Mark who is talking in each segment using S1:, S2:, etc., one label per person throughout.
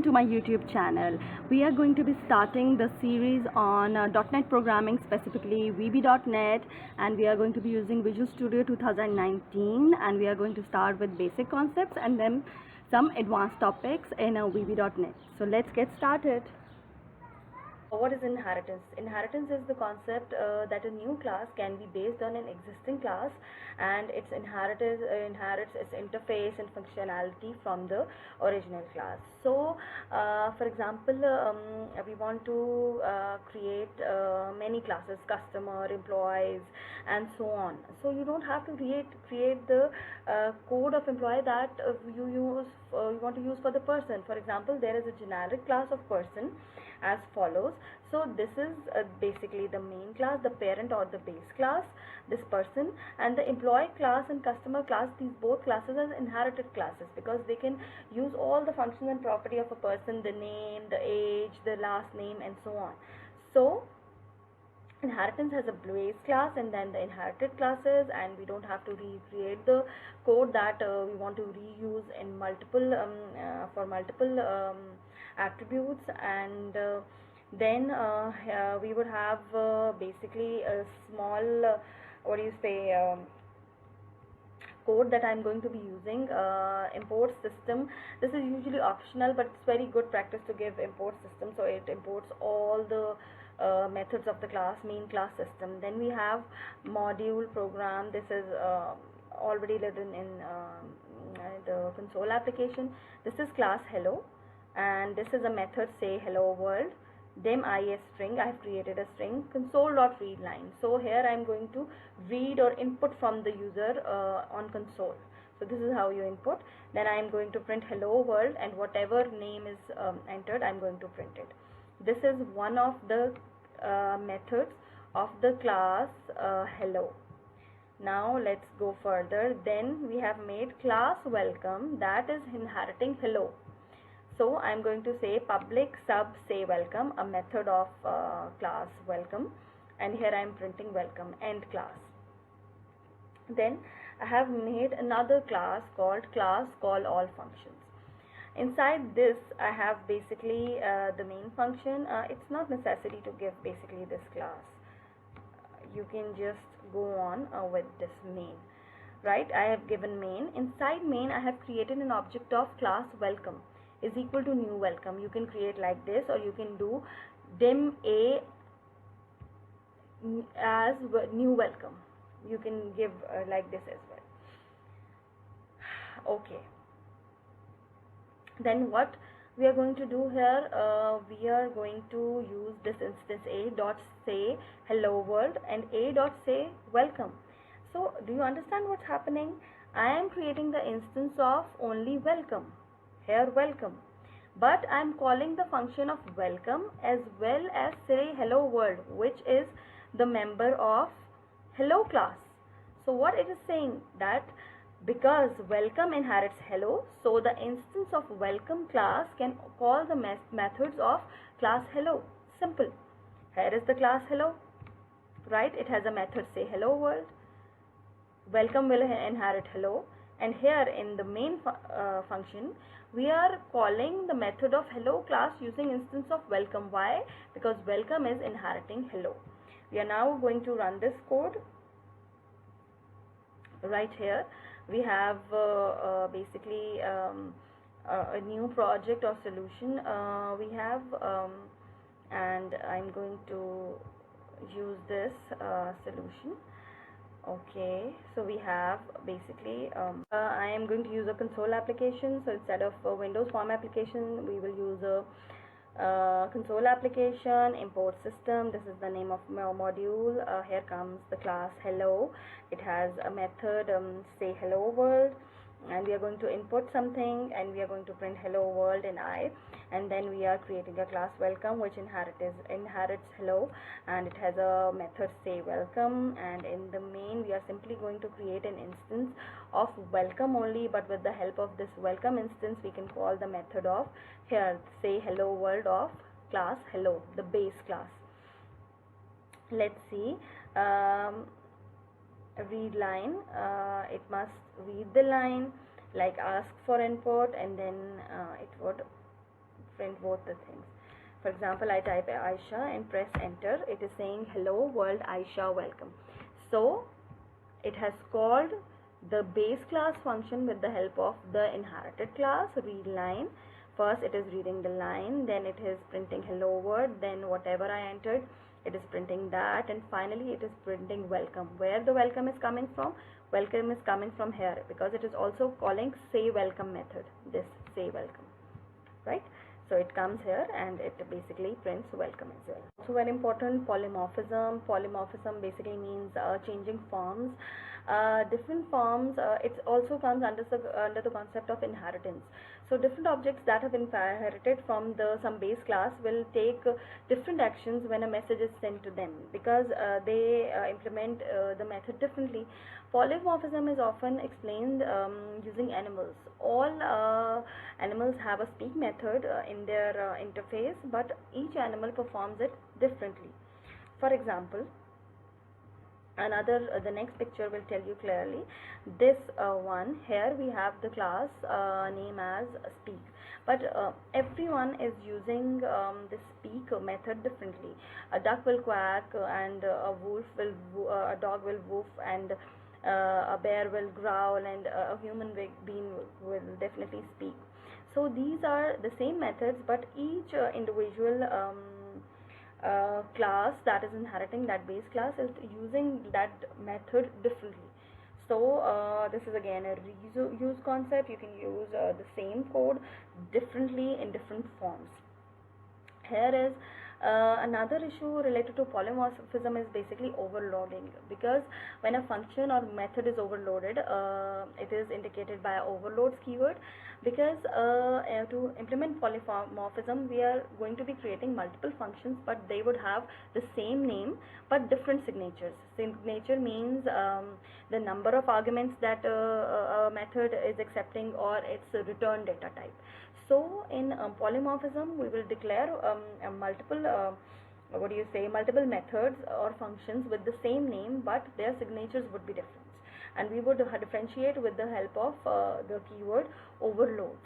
S1: to my YouTube channel. We are going to be starting the series on .NET programming, specifically VB.NET, and we are going to be using Visual Studio 2019, and we are going to start with basic concepts and then some advanced topics in VB.NET. So let's get started. What is inheritance? Inheritance is the concept that a new class can be based on an existing class, and its inherits its interface and functionality from the original class. So for example, we want to create many classes, customer, employees, and so on. So you don't have to create the code of employee that you want to use for the person. For example, there is a generic class of person as follows. So this is basically the main class, the parent or the base class, this person, and the employee class and customer class, these both classes are inherited classes because they can use all the functions and property of a person, the name, the age, the last name, and so on. So inheritance has a base class and then the inherited classes, and we don't have to recreate the code that we want to reuse in multiple for multiple attributes. And then we would have basically a small code that I'm going to be using, import system. This is usually optional, but it's very good practice to give import system, so it imports all the methods of the class, main class system. Then we have module program. This is already written in the console application. This is class hello, and this is a method, say hello world. Dem is string. I have created a string, console.readline. So here I am going to read or input from the user on console. So this is how you input. Then I am going to print hello world, and whatever name is entered, I am going to print it. This is one of the methods of the class hello. Now let's go further. Then we have made class welcome, that is inheriting hello. So I'm going to say public sub say welcome, a method of class welcome, and here I am printing welcome, end class. Then I have made another class called class call all functions. Inside this I have basically the main function. It's not necessary to give basically this class. You can just go on with this main. Right, I have given main. Inside main I have created an object of class welcome is equal to new welcome. You can create like this, or you can do dim a as new welcome. You can give like this as well. Okay, then what we are going to do here, we are going to use this instance a dot say hello world and a dot say welcome. So do you understand what's happening? I am creating the instance of only welcome, here welcome, but I am calling the function of welcome as well as say hello world, which is the member of hello class. So what it is saying, that because welcome inherits hello, so the instance of welcome class can call the methods of class hello. Simple. Here is the class hello, right? It has a method say hello world. Welcome will inherit hello, and here in the main function we are calling the method of hello class using instance of welcome. Why? Because welcome is inheriting hello. We are now going to run this code. Right here we have basically a new project or solution we have, and I'm going to use this solution. Okay, so we have basically I am going to use a console application. So instead of a Windows form application, we will use a console application, import system. This is the name of my module. Here comes the class hello. It has a method say hello world, and we are going to input something, and we are going to print hello world and I, and then we are creating a class welcome which inherits hello, and it has a method say welcome, and in the main we are simply going to create an instance of welcome only, but with the help of this welcome instance we can call the method of here say hello world of class hello, the base class. Let's see, read line, it must read the line, like ask for input, and then it would print both the things. For example, I type Aisha and press enter. It is saying hello world Aisha, welcome. So it has called the base class function with the help of the inherited class read line. First it is reading the line, then it is printing hello world, then whatever I entered it is printing that, and finally it is printing welcome. Where the welcome is coming from? Welcome is coming from here, because it is also calling say welcome method, this say welcome, right? So it comes here and it basically prints welcome as well. Also very important, polymorphism. Polymorphism basically means changing forms. Different forms, it also comes under the concept of inheritance. So different objects that have been inherited from some base class will take different actions when a message is sent to them, because they implement the method differently. Polymorphism is often explained using animals. All animals have a speak method in their interface, but each animal performs it differently. For example, the next picture will tell you clearly. This one here, we have the class name as speak, but everyone is using this speak method differently. A duck will quack, and a dog will woof, and a bear will growl, and a human being will definitely speak. So these are the same methods, but each individual class that is inheriting that base class is using that method differently. So this is again a reuse concept. You can use the same code differently in different forms. Here is another issue related to polymorphism is basically overloading, because when a function or method is overloaded, it is indicated by overloads keyword, because to implement polymorphism we are going to be creating multiple functions, but they would have the same name but different signatures. Signature means the number of arguments that a method is accepting, or its return data type. So in polymorphism we will declare multiple multiple methods or functions with the same name, but their signatures would be different, and we would differentiate with the help of the keyword overloads.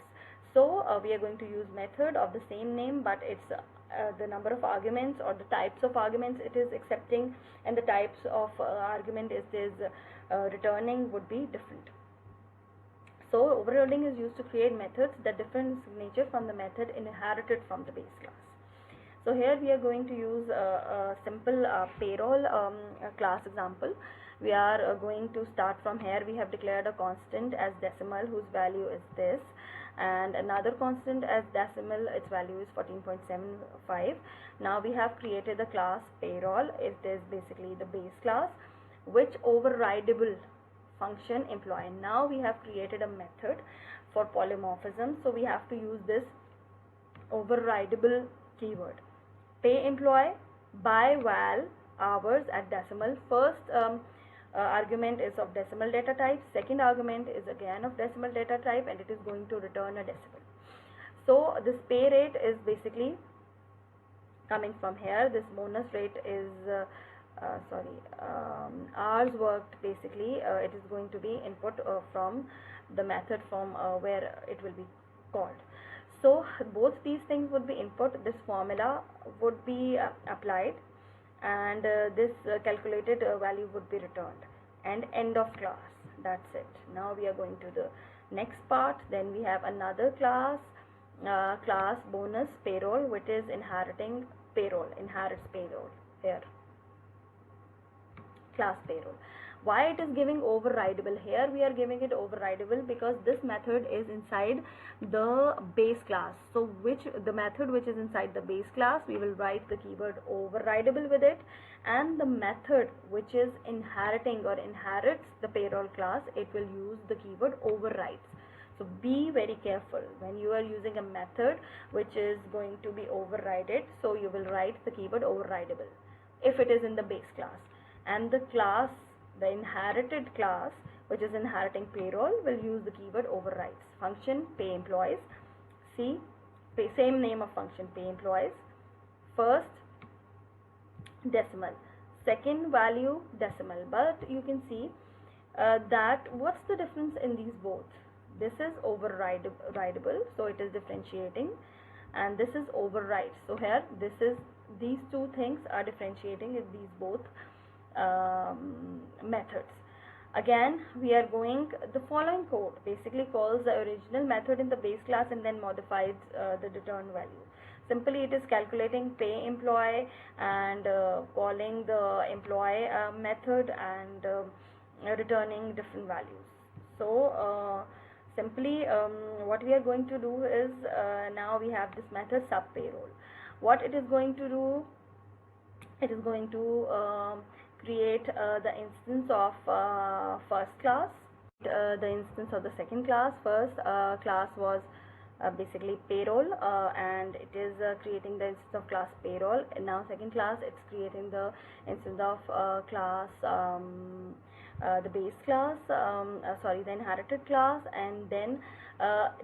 S1: So we are going to use method of the same name, but it's the number of arguments or the types of arguments it is accepting, and the types of argument it is returning would be different. So overloading is used to create methods that differ signature from the method inherited from the base class. So here we are going to use a simple payroll class example. We are going to start from here. We have declared a constant as decimal whose value is this, and another constant as decimal, its value is 14.75. Now we have created the class payroll. It is basically the base class, which overrideable function employee. Now we have created a method for polymorphism, so we have to use this overrideable keyword. Pay employee by val hours at decimal. First argument is of decimal data type, second argument is again of decimal data type, and it is going to return a decimal. So this pay rate is basically coming from here. This bonus rate is hours worked. Basically it is going to be input from the method from where it will be called. So both these things would be input. This formula would be applied, and this calculated value would be returned, and end of class. That's it. Now we are going to the next part. Then we have another class, class bonus payroll, which is inheriting payroll, inherits payroll here. Class payroll. Why it is giving overridable? Here we are giving it overridable because this method is inside the base class. So the method which is inside the base class, we will write the keyword overridable with it, and the method which is inheriting or inherits the payroll class, it will use the keyword overrides. So be very careful when you are using a method which is going to be overrided. So you will write the keyword overridable if it is in the base class, and the class, the inherited class which is inheriting payroll, will use the keyword overrides. Function pay employees. See, same name of function, pay employees. First decimal, second value decimal, but you can see that what's the difference in these both? This is overridable, so it is differentiating. and this is override. So here these two things are differentiating in these both methods. Again, we are going, the following code basically calls the original method in the base class and then modifies the return value. Simply it is calculating pay employee and calling the employee method and returning different values. So simply what we are going to do is, now we have this method sub payroll. What it is going to do, it is going to create the instance of first class, the instance of the second class. First class was basically payroll, and it is creating the instance of class payroll. And now second class, it's creating the instance of class the base class, the inherited class, and then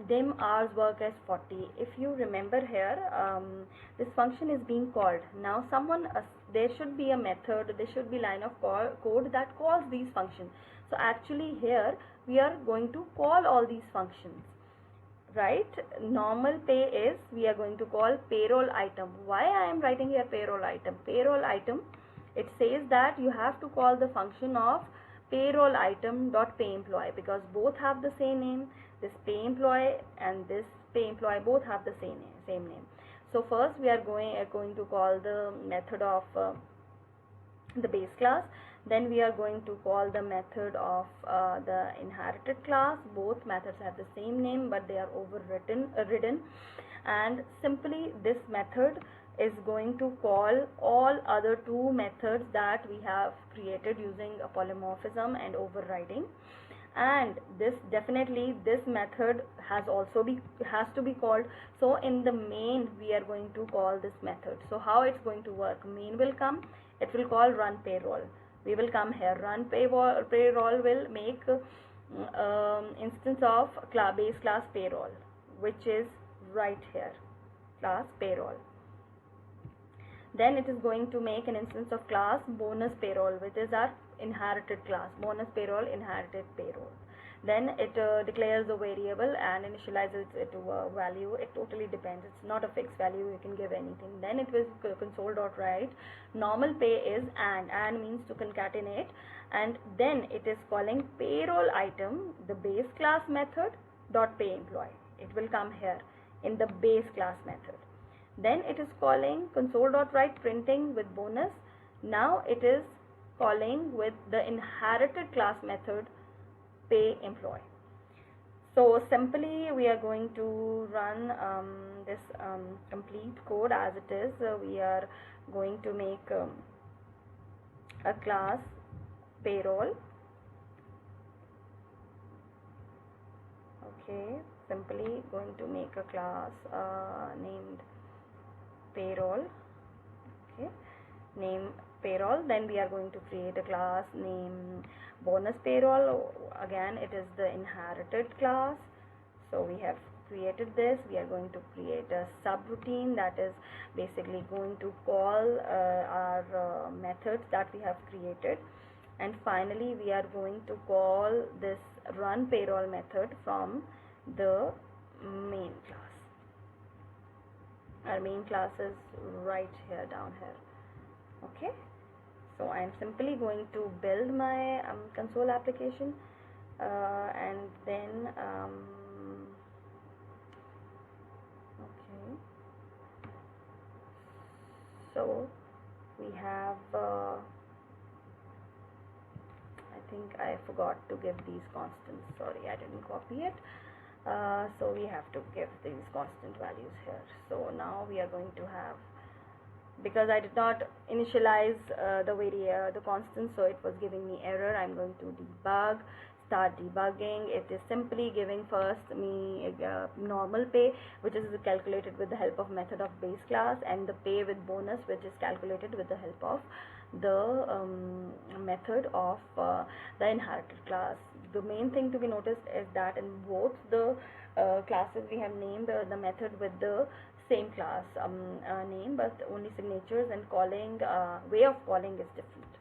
S1: dim hours work as 40. If you remember here, this function is being called. Now there should be a method, there should be line of code that calls these functions. So actually here we are going to call all these functions, right? Normal pay is, we are going to call payroll item. Why I am writing here payroll item? Payroll item, it says that you have to call the function of payroll item dot pay employee, because both have the same name. This pay employee and this pay employee both have the same name. So first we are going to call the method of the base class. Then we are going to call the method of the inherited class. Both methods have the same name, but they are ridden. And simply this method is going to call all other two methods that we have created using a polymorphism and overriding. And this method has to be called. So in the main we are going to call this method. So how it's going to work? Main will come, it will call run payroll. We will come here, run payroll will make instance of base class payroll, which is right here, class payroll. Then it is going to make an instance of class bonus payroll, which is our inherited class, bonus payroll, inherited payroll. Then it declares the variable and initializes it to a value. It totally depends, it's not a fixed value, you can give anything. Then it was console.write normal pay is and means to concatenate, and then it is calling payroll item, the base class method dot pay employee. It will come here in the base class method. Then it is calling console.write printing with bonus. Now it is calling with the inherited class method pay employee. So simply we are going to run this complete code as it is. We are going to make a class payroll. Okay, simply going to make a class named payroll. Okay, name payroll. Then we are going to create a class name bonus payroll. Again, it is the inherited class. So we have created this. We are going to create a subroutine that is basically going to call our methods that we have created. And finally we are going to call this run payroll method from the main class. Our main class is right here, down here. Okay, so I am simply going to build my console application, and then okay, so we have I think I forgot to give these constants. Sorry, I didn't copy it. So we have to give these constant values here. So now we are going to have, because I did not initialize the constant, so it was giving me error. I'm going to debug, start debugging. It is simply giving first me normal pay, which is calculated with the help of method of base class, and the pay with bonus, which is calculated with the help of the method of the inherited class. The main thing to be noticed is that in both the classes we have named the method with the same class name, but only signatures and calling way of calling is different.